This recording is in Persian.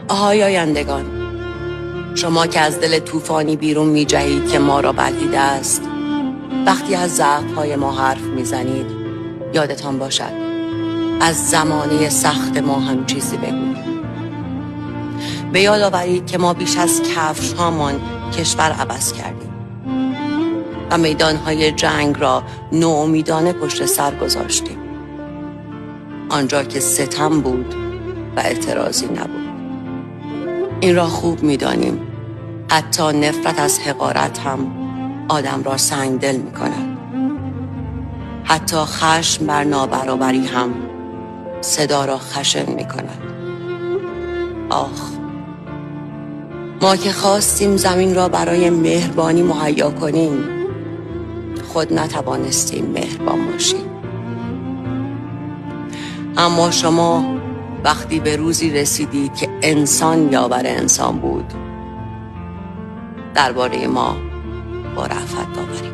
آهای آیندگان، شما که از دل طوفانی بیرون می جهید که ما را بلعیده است، وقتی از ضعف‌های ما حرف می زنید، یادتان باشد از زمانه سخت ما هم چیزی بگویید. به یاد آورید که ما بیش از کفش هامان کشور عوض کردیم و میدانهای جنگ را ناامیدانه پشت سر گذاشتیم، آنجا که ستم بود و اعتراضی نبود. این را خوب می‌دانیم، حتی نفرت از حقارت هم آدم را سنگدل می‌کند. حتی خشم بر نابرابری هم صدا را خشن می‌کند. آخ، ما که خواستیم زمین را برای مهربانی مهیا کنیم، خود نتوانستیم مهربان باشیم. اما شما وقتی به روزی رسیدید که انسان یاور انسان بود، درباره ما با رأفت داوری